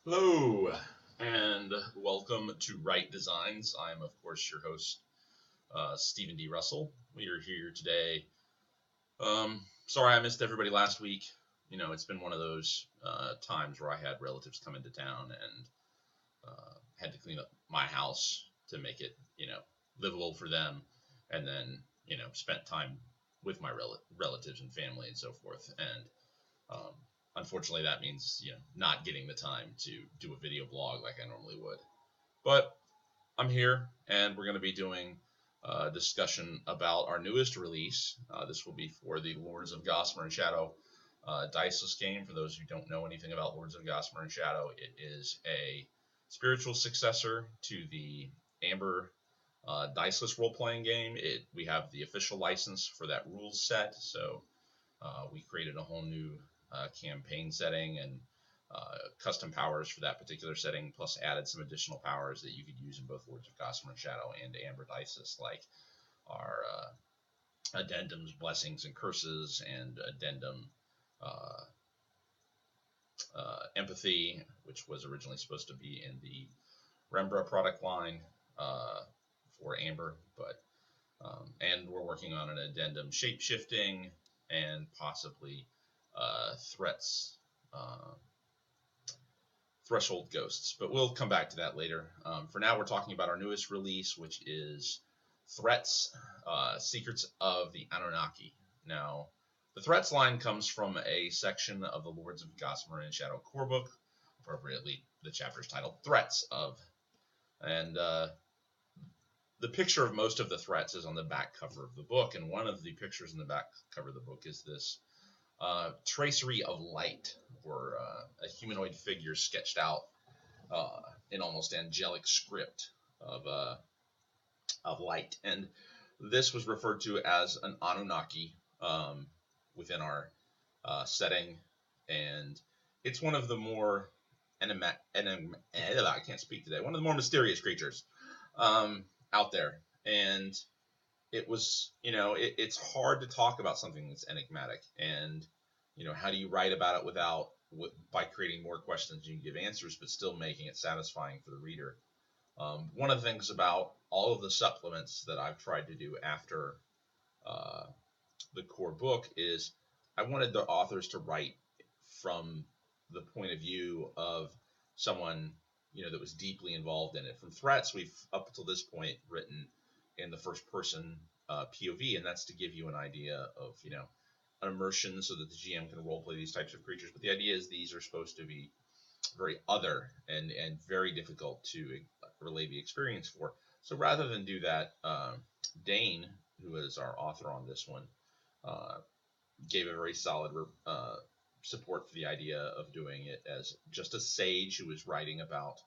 Hello, and welcome to Rite Designs. I'm, of course, your host, Stephen D. Russell. We are here today. Sorry I missed everybody last week. It's been one of those times where I had relatives come into town and had to clean up my house to make it, livable for them, and then, spent time with my relatives and family and so forth. And um, unfortunately, that means not getting the time to do a video blog like I normally would. But I'm here, and we're going to be doing a discussion about our newest release. This will be for the Lords of Gossamer Shadow Diceless game. For those who don't know anything about Lords of Gossamer Shadow, it is a spiritual successor to the Amber Diceless role-playing game. We have the official license for that rules set, so we created a whole new campaign setting and custom powers for that particular setting, plus added some additional powers that you could use in both Lords of Gossamer Shadow and Amber Diceless, like our addendums, blessings, and curses, and addendum uh, empathy, which was originally supposed to be in the Rembra product line for Amber, but and we're working on an addendum shape shifting and possibly threats threshold ghosts, but we'll come back to that later. For now, we're talking about our newest release, which is Threats, Secrets of the Annunaki. Now, the Threats line comes from a section of the Lords of Gossamer and Shadow core book, appropriately the chapter is titled Threats of. And the picture of most of the threats is on the back cover of the book, and one of the pictures in the back cover of the book is this tracery of light, or a humanoid figure sketched out in almost angelic script of light. And this was referred to as an Anunnaki within our setting, and it's one of the more I can't speak today. One of the more mysterious creatures out there, and it was, it's hard to talk about something that's enigmatic, and how do you write about it without by creating more questions you give answers, but still making it satisfying for the reader. One of the things about all of the supplements that I've tried to do after uh, the core book is I wanted the authors to write from the point of view of someone that was deeply involved in it. From Threats, we've up until this point written in the first person POV, and that's to give you an idea of an immersion so that the GM can roleplay these types of creatures. But the idea is these are supposed to be very other and very difficult to relay the experience for. So rather than do that, Dane, who is our author on this one, uh, gave a very solid support for the idea of doing it as just a sage who was writing about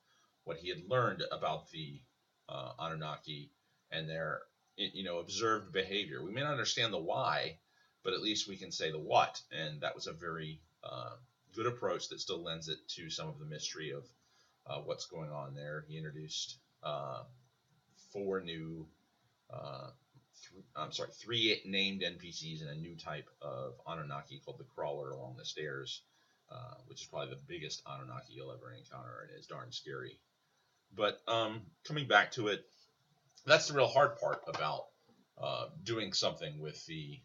what he had learned about the Anunnaki and their observed behavior. We may not understand the why, but at least we can say the what, and that was a very good approach that still lends it to some of the mystery of what's going on there. He introduced four new three named NPCs and a new type of Anunnaki called the Crawler along the stairs, which is probably the biggest Anunnaki you'll ever encounter and is darn scary. But coming back to it, that's the real hard part about doing something with the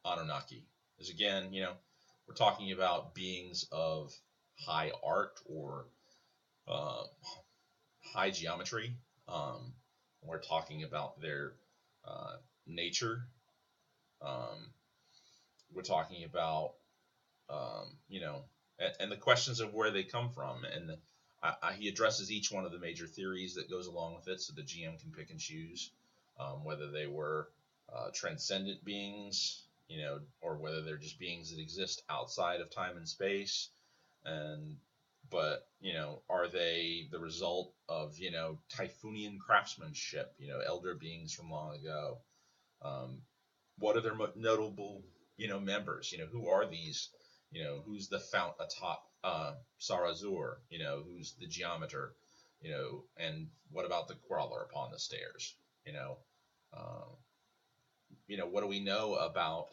Anunnaki. Is again, we're talking about beings of high art or uh, high geometry. We're talking about their nature. Um, we're talking about and the questions of where they come from, and he addresses each one of the major theories that goes along with it, so the GM can pick and choose whether they were transcendent beings, or whether they're just beings that exist outside of time and space, but are they the result of Typhoonian craftsmanship, elder beings from long ago? What are their notable members? Who are these? Who's the fount atop Sarazur? Who's the geometer? And what about the crawler upon the stairs? Uh, what do we know about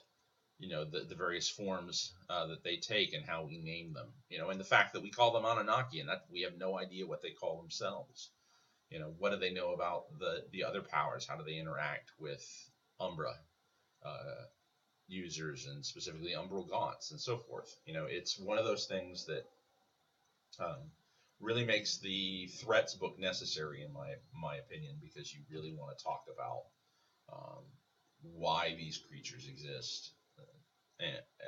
the various forms that they take and how we name them. And the fact that we call them Anunnaki and that we have no idea what they call themselves. What do they know about the other powers? How do they interact with Umbra uh, users and specifically Umbral Gaunts and so forth? It's one of those things that um, really makes the threats book necessary in my opinion, because you really want to talk about um, why these creatures exist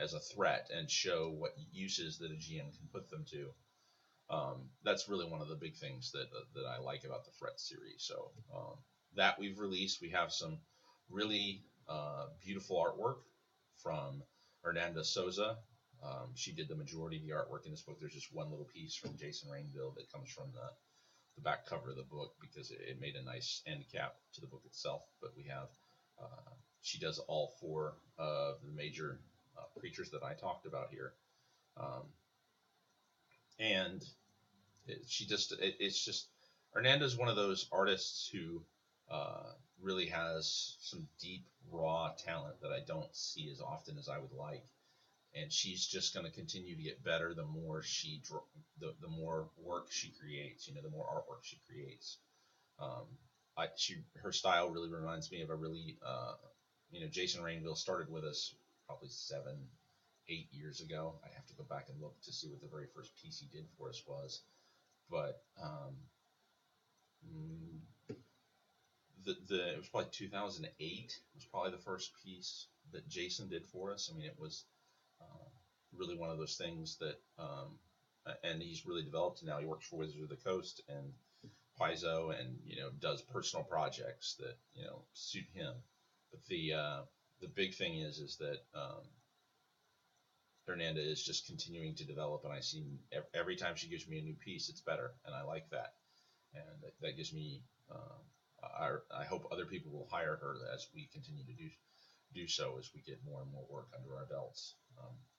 as a threat and show what uses that a GM can put them to. That's really one of the big things that I like about the threat series. So that we've released, we have some really beautiful artwork from Hernanda Souza. She did the majority of the artwork in this book. There's just one little piece from Jason Rainville that comes from the back cover of the book, because it made a nice end cap to the book itself. But we have she does all four of the major creatures that I talked about here, and it's just Hernanda's one of those artists who really has some deep raw talent that I don't see as often as I would like, and she's just going to continue to get better the more the more work she creates, the more artwork she creates. um, her style really reminds me of a really Jason Rainville started with us probably 7-8 years ago. I have to go back and look to see what the very first piece he did for us was, but it was probably 2008 was probably the first piece that Jason did for us. I mean, it was really one of those things that and he's really developed now. He works for Wizards of the Coast and Paizo, and does personal projects that suit him. But the big thing is that Hernanda is just continuing to develop, and I see every time she gives me a new piece, it's better, and I like that, and that gives me. I hope other people will hire her as we continue to do so, as we get more and more work under our belts.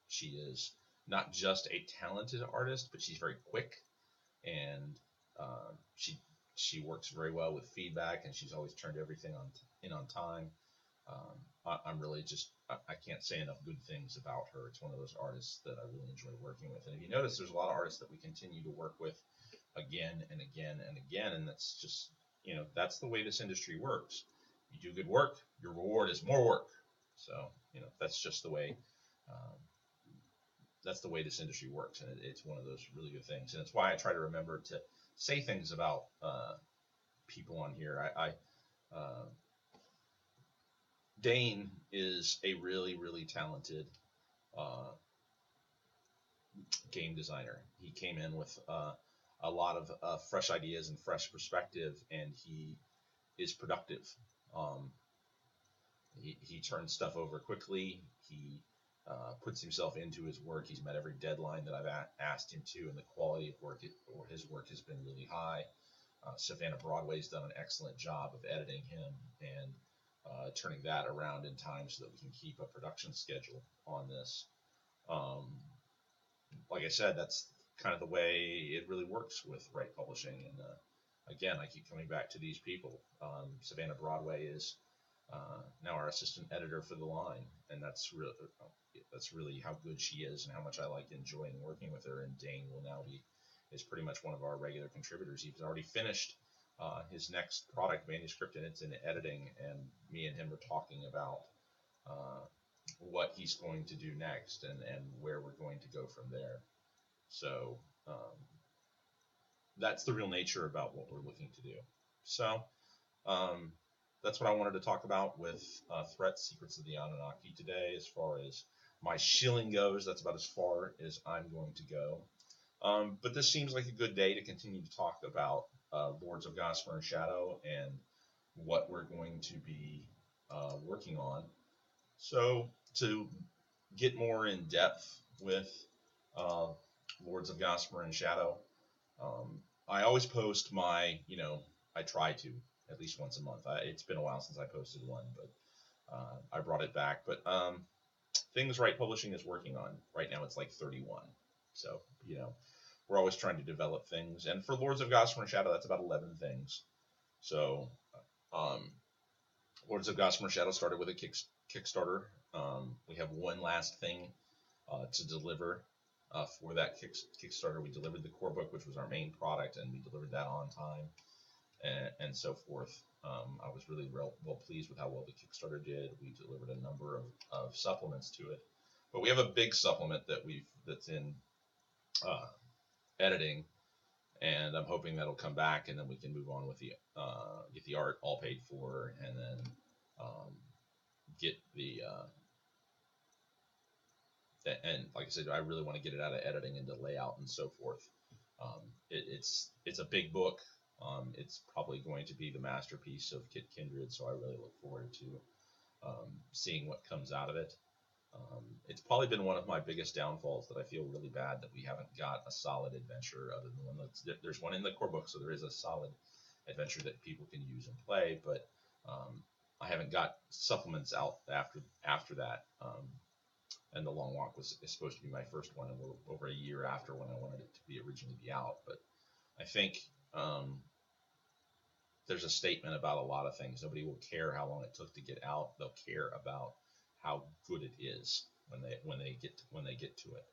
She is not just a talented artist, but she's very quick, and she works very well with feedback, and she's always turned everything on time. I'm really I can't say enough good things about her. It's one of those artists that I really enjoy working with. And if you notice, there's a lot of artists that we continue to work with again and again and again, and that's just that's the way this industry works. You do good work, your reward is more work. So that's just the way. Um, that's the way this industry works, and it's one of those really good things. And it's why I try to remember to say things about people on here. Dane is a really, really talented game designer. He came in with a lot of fresh ideas and fresh perspective, and he is productive. He turns stuff over quickly. He puts himself into his work. He's met every deadline that I've asked him to, and the quality of work or his work has been really high. Savannah Broadway's done an excellent job of editing him and turning that around in time so that we can keep a production schedule on this. Like I said, that's kind of the way it really works with Rite Publishing. And again, I keep coming back to these people. Savannah Broadway is now our assistant editor for the line, and that's really how good she is and how much I like enjoying working with her. And Dane will now is pretty much one of our regular contributors. He's already finished his next product manuscript, and it's in editing, and me and him are talking about what he's going to do next and where we're going to go from there. So that's the real nature about what we're looking to do. So that's what I wanted to talk about with Threats, Secrets of the Anunnaki today. As far as my shilling goes, that's about as far as I'm going to go. But this seems like a good day to continue to talk about Lords of Gossamer Shadow and what we're going to be working on. So to get more in depth with Lords of Gossamer Shadow, I always post my, I try to at least once a month. It's been a while since I posted one, but I brought it back. But things Rite Publishing is working on right now, it's like 31. So we're always trying to develop things, and for Lords of Gossamer Shadow, that's about 11 things. So Lords of Gossamer Shadow started with a Kickstarter We have one last thing to deliver for that Kickstarter. We delivered the core book, which was our main product, and we delivered that on time and so forth. I was really well pleased with how well the Kickstarter did. We delivered a number of supplements to it, but we have a big supplement that's in editing, and I'm hoping that'll come back, and then we can move on with the get the art all paid for, and then get the and like I said, I really want to get it out of editing into layout and so forth. It's a big book. It's probably going to be the masterpiece of Kit Kindred, so I really look forward to seeing what comes out of it. It's probably been one of my biggest downfalls that I feel really bad that we haven't got a solid adventure other than one there's one in the core book, so there is a solid adventure that people can use and play, but I haven't got supplements out after that. And the Long Walk is supposed to be my first one, and we're over a year after when I wanted it to be originally be out. But I think there's a statement about a lot of things. Nobody will care how long it took to get out. They'll care about how good it is when they get to it.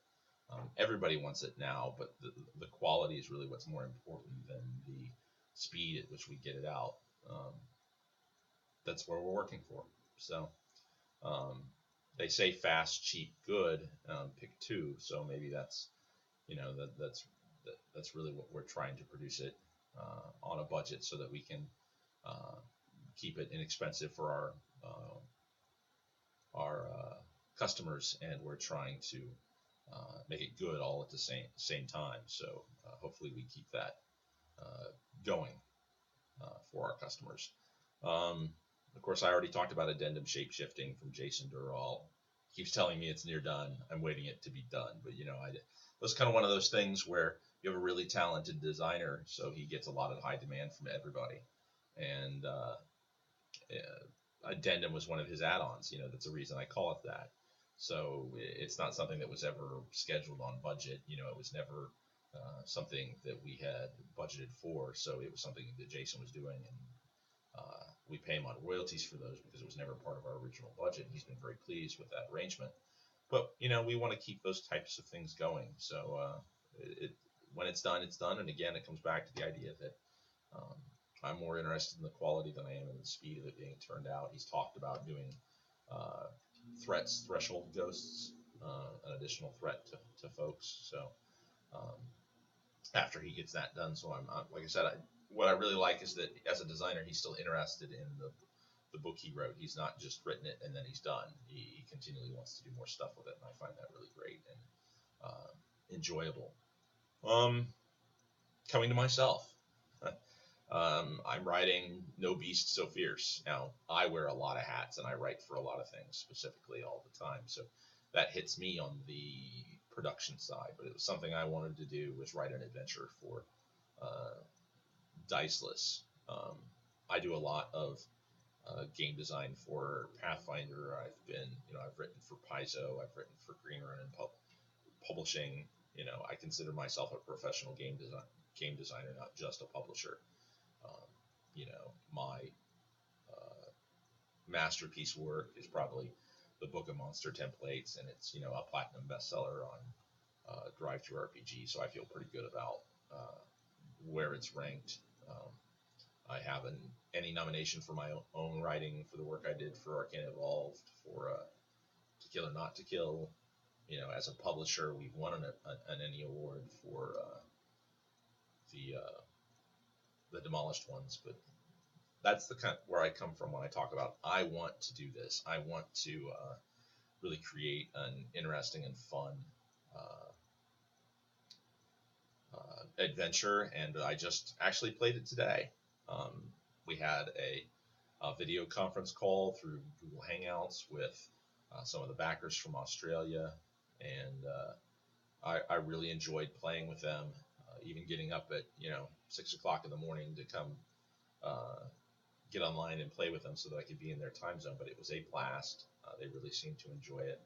Everybody wants it now, but the quality is really what's more important than the speed at which we get it out. That's where we're working for. So they say fast, cheap, good. Pick two. So maybe that's that's really what we're trying to produce it on a budget so that we can keep it inexpensive for our customers, and we're trying to make it good all at the same time. So hopefully we keep that going for our customers. Of course, I already talked about addendum shapeshifting from Jason Durall. He keeps telling me it's near done. I'm waiting it to be done, but it was kind of one of those things where you have a really talented designer, so he gets a lot of high demand from everybody, and addendum was one of his add-ons. That's the reason I call it that. So it's not something that was ever scheduled on budget. It was never something that we had budgeted for. So it was something that Jason was doing, and we pay him on royalties for those because it was never part of our original budget. He's been very pleased with that arrangement. But we want to keep those types of things going. So when it's done, it's done. And again, it comes back to the idea that I'm more interested in the quality than I am in the speed of it being turned out. He's talked about doing threshold ghosts, an additional threat to folks. So after he gets that done, so I'm like I said, what I really like is that as a designer, he's still interested in the book he wrote. He's not just written it and then he's done. He continually wants to do more stuff with it, and I find that really great and enjoyable. Coming to myself. I'm writing No Beast So Fierce. Now, I wear a lot of hats, and I write for a lot of things, specifically all the time. So that hits me on the production side. But it was something I wanted to do, was write an adventure for Diceless. I do a lot of game design for Pathfinder. I've written for Paizo. I've written for Green Run and publishing. I consider myself a professional game designer, not just a publisher. My masterpiece work is probably the Book of Monster Templates, and it's a platinum bestseller on Drive Through RPG. So I feel pretty good about where it's ranked. I have any nomination for my own writing for the work I did for Arcane Evolved, for To Kill or Not to Kill. As a publisher, we've won an ENnie award for the Demolished Ones, but that's the kind of where I come from when I talk about I want to do this. I want to really create an interesting and fun adventure, and I just actually played it today. We had a video conference call through Google Hangouts with some of the backers from Australia, and I really enjoyed playing with them, even getting up at 6 o'clock in the morning to come get online and play with them so that I could be in their time zone. But it was a blast. They really seemed to enjoy it.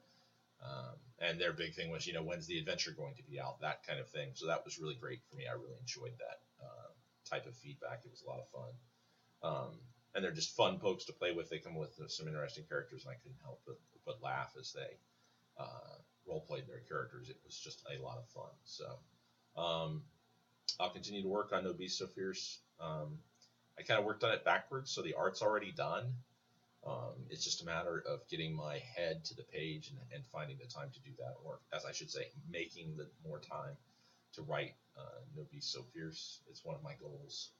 And their big thing was, when's the adventure going to be out? That kind of thing. So that was really great for me. I really enjoyed that type of feedback. It was a lot of fun. and they're just fun pokes to play with. They come with some interesting characters, and I couldn't help but laugh as they role played their characters. It was just a lot of fun. So I'll continue to work on No Beast So Fierce. I kind of worked on it backwards, so the art's already done. It's just a matter of getting my head to the page and finding the time to do that, or as I should say, making the more time to write No Beast So Fierce. It's one of my goals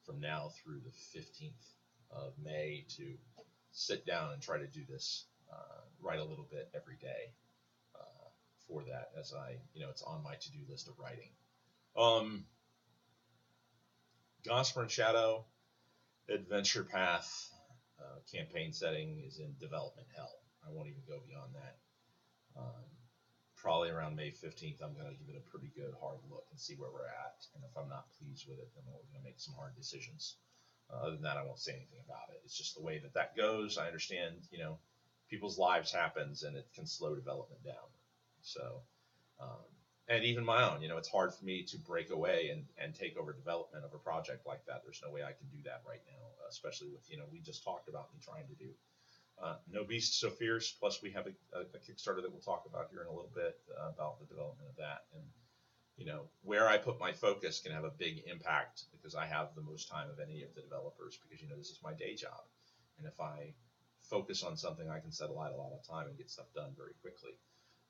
from now through the 15th of May to sit down and try to do this, write a little bit every day for that, as it's on my to-do list of writing. Gossamer Shadow Adventure Path campaign setting is in development hell. I won't even go beyond that. Probably around May 15th, I'm going to give it a pretty good hard look and see where we're at. And if I'm not pleased with it, then we're going to make some hard decisions. Other than that, I won't say anything about it. It's just the way that goes. I understand, people's lives happens, and it can slow development down. So, and even my own, it's hard for me to break away and take over development of a project like that. There's no way I can do that right now, especially with, we just talked about me trying to do No Beast So Fierce. Plus, we have a Kickstarter that we'll talk about here in a little bit about the development of that. And, where I put my focus can have a big impact because I have the most time of any of the developers because, this is my day job. And if I focus on something, I can set aside a lot of time and get stuff done very quickly.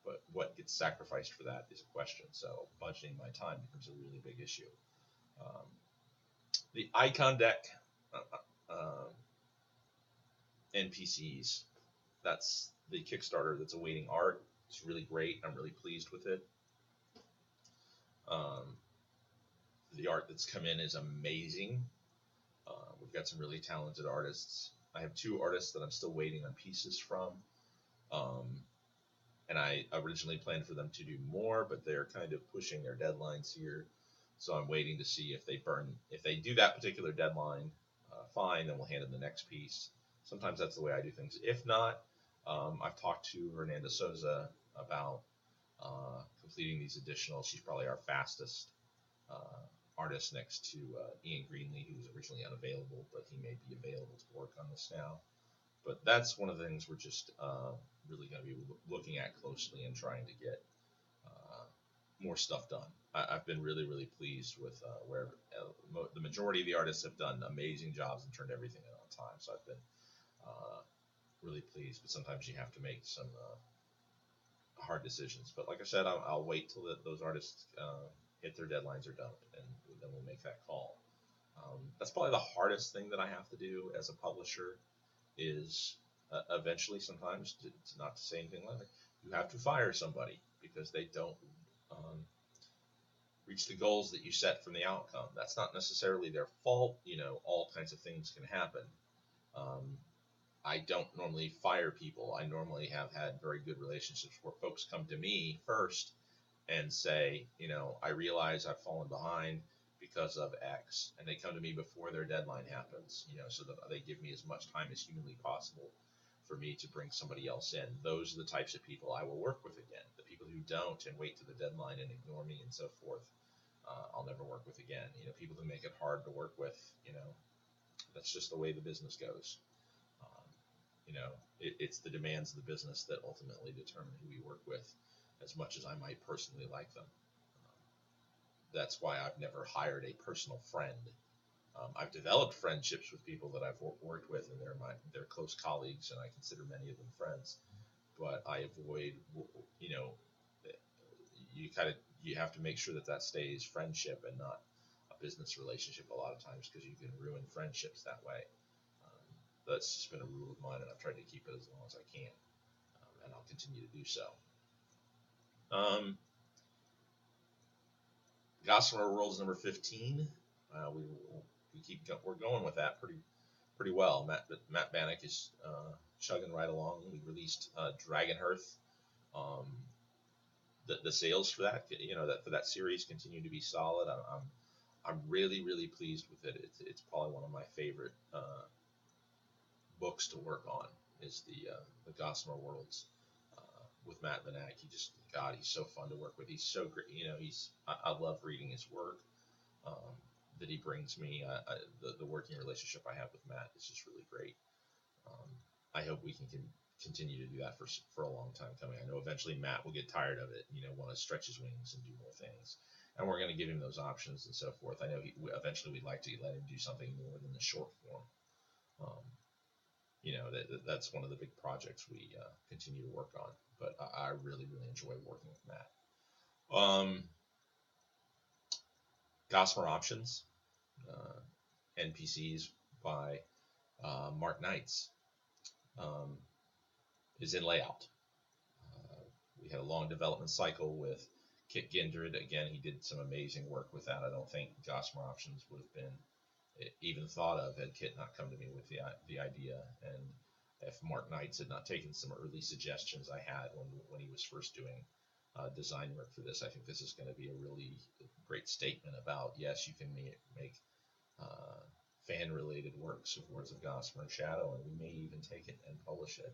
But what gets sacrificed for that is a question. So budgeting my time becomes a really big issue. The icon deck NPCs, that's the Kickstarter that's awaiting art. It's really great. I'm really pleased with it. The art that's come in is amazing. We've got some really talented artists. I have 2 artists that I'm still waiting on pieces from. And I originally planned for them to do more, but they're kind of pushing their deadlines here. So I'm waiting to see if they do that particular deadline, fine, then we'll hand them the next piece. Sometimes that's the way I do things. If not, I've talked to Hernanda Souza about completing these additional. She's probably our fastest artist next to Ian Greenlee, who was originally unavailable, but he may be available to work on this now. But that's one of the things we're just really going to be looking at closely and trying to get more stuff done. I've been really, really pleased with where the majority of the artists have done amazing jobs and turned everything in on time. So I've been really pleased. But sometimes you have to make some hard decisions. But like I said, I'll wait till those artists hit their deadlines or don't, and then we'll make that call. That's probably the hardest thing that I have to do as a publisher is eventually sometimes to not to say anything like that, you have to fire somebody because they don't reach the goals that you set from the outcome. That's not necessarily their fault. All kinds of things can happen. I don't normally fire people. I normally have had very good relationships where folks come to me first and say, I realize I've fallen behind because of X, and they come to me before their deadline happens, so that they give me as much time as humanly possible for me to bring somebody else in. Those are the types of people I will work with again. The people who don't and wait to the deadline and ignore me and so forth, I'll never work with again. People who make it hard to work with, that's just the way the business goes. It's the demands of the business that ultimately determine who we work with, as much as I might personally like them. That's why I've never hired a personal friend. I've developed friendships with people that I've worked with, and they're close colleagues, and I consider many of them friends. But I avoid, you have to make sure that stays friendship and not a business relationship a lot of times, because you can ruin friendships that way. That's just been a rule of mine, and I've tried to keep it as long as I can, and I'll continue to do so. Gossamer Worlds number 15. We're going with that pretty well. Matt Bannock is chugging right along. We released Dragonhearth. The sales for that, for that series continue to be solid. I'm really, really pleased with it. It's probably one of my favorite books to work on is the Gossamer Worlds with Matt Bannock. He's so fun to work with. He's so great. I love reading his work. that he brings me. The working relationship I have with Matt is just really great. I hope we can continue to do that for a long time coming. I know eventually Matt will get tired of it, want to stretch his wings and do more things, and we're going to give him those options and so forth. I know eventually we'd like to let him do something more than the short form. That's one of the big projects we continue to work on. But I really, really enjoy working with Matt. Gossamer Options, NPCs by Mark Knights, is in layout. We had a long development cycle with Kit Gindred. Again, he did some amazing work with that. I don't think Gossamer Options would have been even thought of had Kit not come to me with the idea. And if Mark Knights had not taken some early suggestions I had when he was first doing design work for this, I think this is going to be a really great statement about, yes, you can make fan-related works of Lords of Gossamer Shadow, and we may even take it and publish it.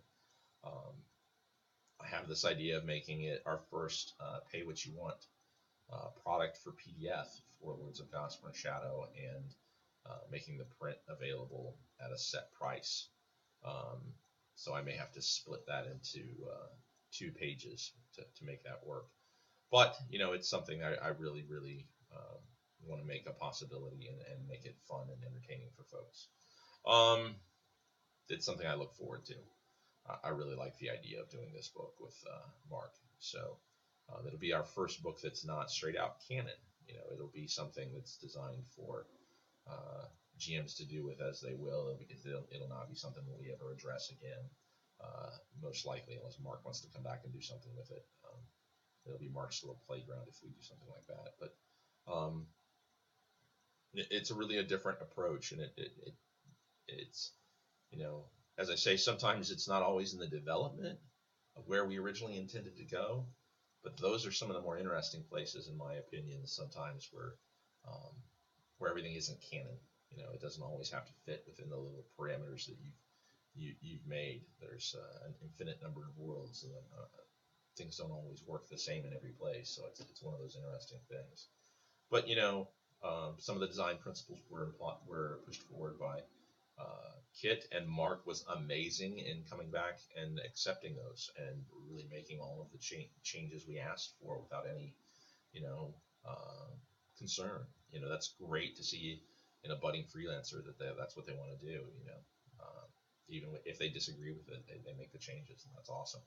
I have this idea of making it our first pay-what-you-want product for PDF for Lords of Gossamer Shadow, and making the print available at a set price. So I may have to split that into 2 pages to make that work. But, it's something I really, really want to make a possibility and make it fun and entertaining for folks. It's something I look forward to. I really like the idea of doing this book with Mark. So it'll be our first book that's not straight out canon. It'll be something that's designed for GMs to do with as they will. It'll not be something that we ever address again, most likely, unless Mark wants to come back and do something with it. It'll be Mark's little playground if we do something like that. But it's really a different approach, and it's as I say, sometimes it's not always in the development of where we originally intended to go, but those are some of the more interesting places, in my opinion, sometimes where everything isn't canon. It doesn't always have to fit within the little parameters that you've made. There's an infinite number of worlds, and things don't always work the same in every place. So it's one of those interesting things. But some of the design principles were pushed forward by Kit, and Mark was amazing in coming back and accepting those and really making all of the changes we asked for without any concern. That's great to see in a budding freelancer that that's what they want to do. Even if they disagree with it, they make the changes, and that's awesome.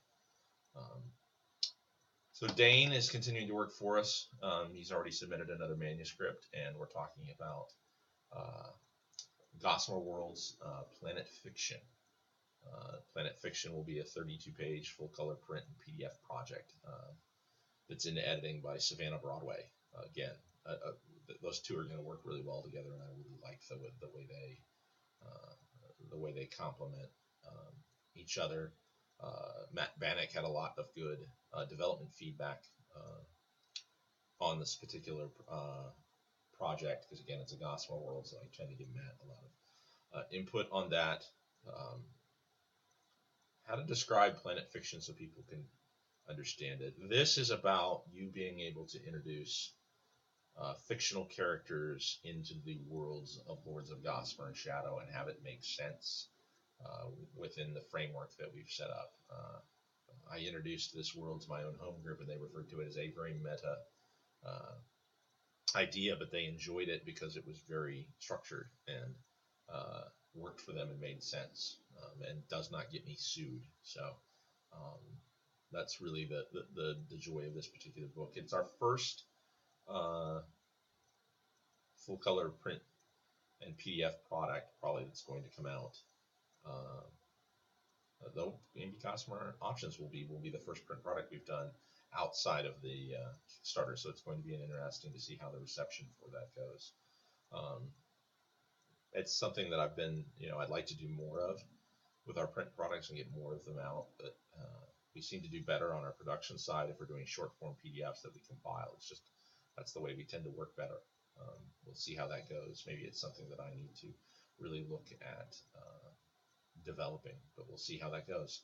So Dane is continuing to work for us. He's already submitted another manuscript, and we're talking about Gossamer Worlds Planet Fiction. Planet Fiction will be a 32-page full-color print and PDF project that's in editing by Savannah Broadway. Again, those two are going to work really well together, and I really like the way they complement each other. Matt Bannock had a lot of good development feedback on this particular project, because again, it's a Gossamer World, so I tend to give Matt a lot of input on that. How to describe Planet Fiction so people can understand it. This is about you being able to introduce fictional characters into the worlds of Lords of Gossamer and Shadow and have it make sense within the framework that we've set up. I introduced this world to my own home group, and they referred to it as a very meta idea, but they enjoyed it because it was very structured and worked for them and made sense, and does not get me sued. So that's really the joy of this particular book. It's our first full color print and PDF product probably that's going to come out. Though maybe Gossamer Options will be the first print product we've done outside of the Kickstarter, so it's going to be interesting to see how the reception for that goes. It's something that I'd like to do more of with our print products and get more of them out, but we seem to do better on our production side if we're doing short form PDFs that we compile. It's just, that's the way we tend to work better. We'll see how that goes. Maybe it's something that I need to really look at developing, but we'll see how that goes.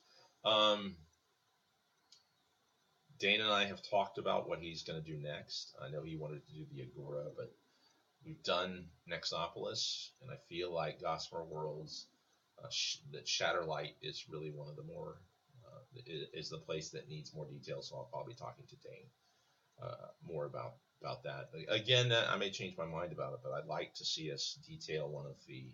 Dane and I have talked about what he's going to do next. I know he wanted to do the Agora, but we've done Nexopolis, and I feel like Gossamer Worlds, that Shatterlight is really one of the more is the place that needs more detail. So I'll probably be talking to Dane more about that. Again, I may change my mind about it, but I'd like to see us detail one of the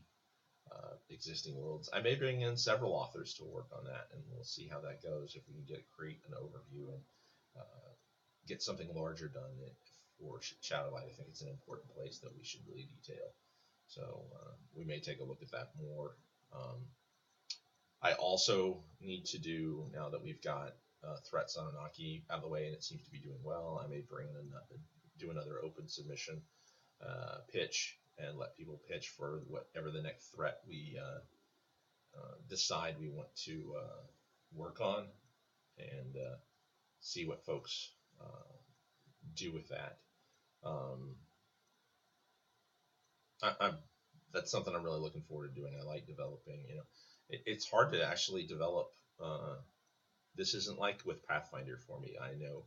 existing worlds. I may bring in several authors to work on that, and we'll see how that goes. If we can create an overview and get something larger done for Shadowlight, I think it's an important place that we should really detail. So we may take a look at that more. I also need to do, now that we've got Threats on Annunaki out of the way and it seems to be doing well, I may do another open submission pitch and let people pitch for whatever the next threat we decide we want to work on, and see what folks do with that. That's something I'm really looking forward to doing. I like developing. It's hard to actually develop. This isn't like with Pathfinder for me. I know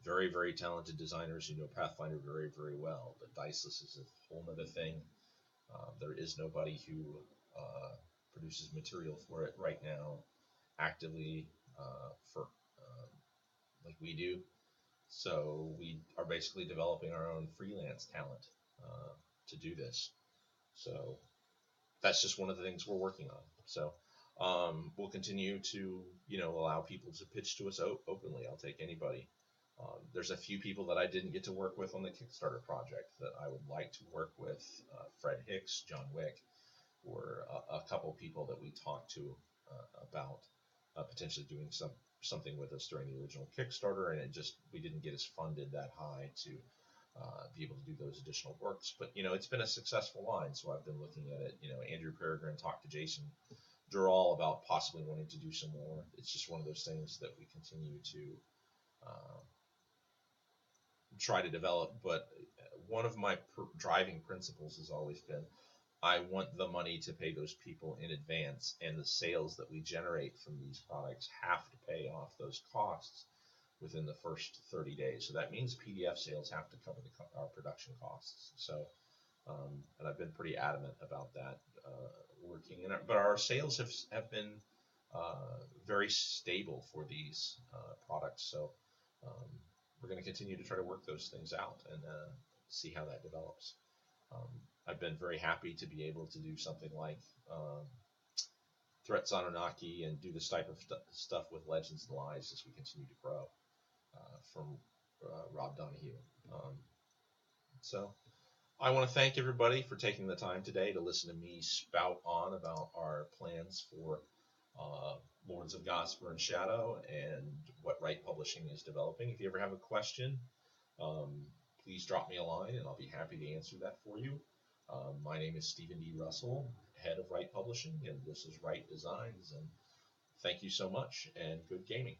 very, very talented designers who know Pathfinder very, very well, but Diceless is a whole other thing. There is nobody who produces material for it right now actively for like we do. So we are basically developing our own freelance talent to do this. So that's just one of the things we're working on. So we'll continue to allow people to pitch to us openly. I'll take anybody. There's a few people that I didn't get to work with on the Kickstarter project that I would like to work with. Fred Hicks, John Wick, or a couple people that we talked to about potentially doing something with us during the original Kickstarter, and we didn't get as funded that high to be able to do those additional works. But it's been a successful line, so I've been looking at it. Andrew Peregrine talked to Jason Dural about possibly wanting to do some more. It's just one of those things that we continue to try to develop. But one of my driving principles has always been, I want the money to pay those people in advance, and the sales that we generate from these products have to pay off those costs within the first 30 days. So that means PDF sales have to cover our production costs. So, and I've been pretty adamant about that working. But our sales have been very stable for these products. So we're going to continue to try to work those things out and see how that develops. I've been very happy to be able to do something like Threats on Annunaki and do this type of stuff with Legends and Lies as we continue to grow from Rob Donahue. So I want to thank everybody for taking the time today to listen to me spout on about our plans for Lords of Gossamer Shadow and what Rite Publishing is developing. If you ever have a question, please drop me a line and I'll be happy to answer that for you. My name is Stephen D. Russell, head of Rite Publishing, and this is Rite Designs. And thank you so much, and good gaming.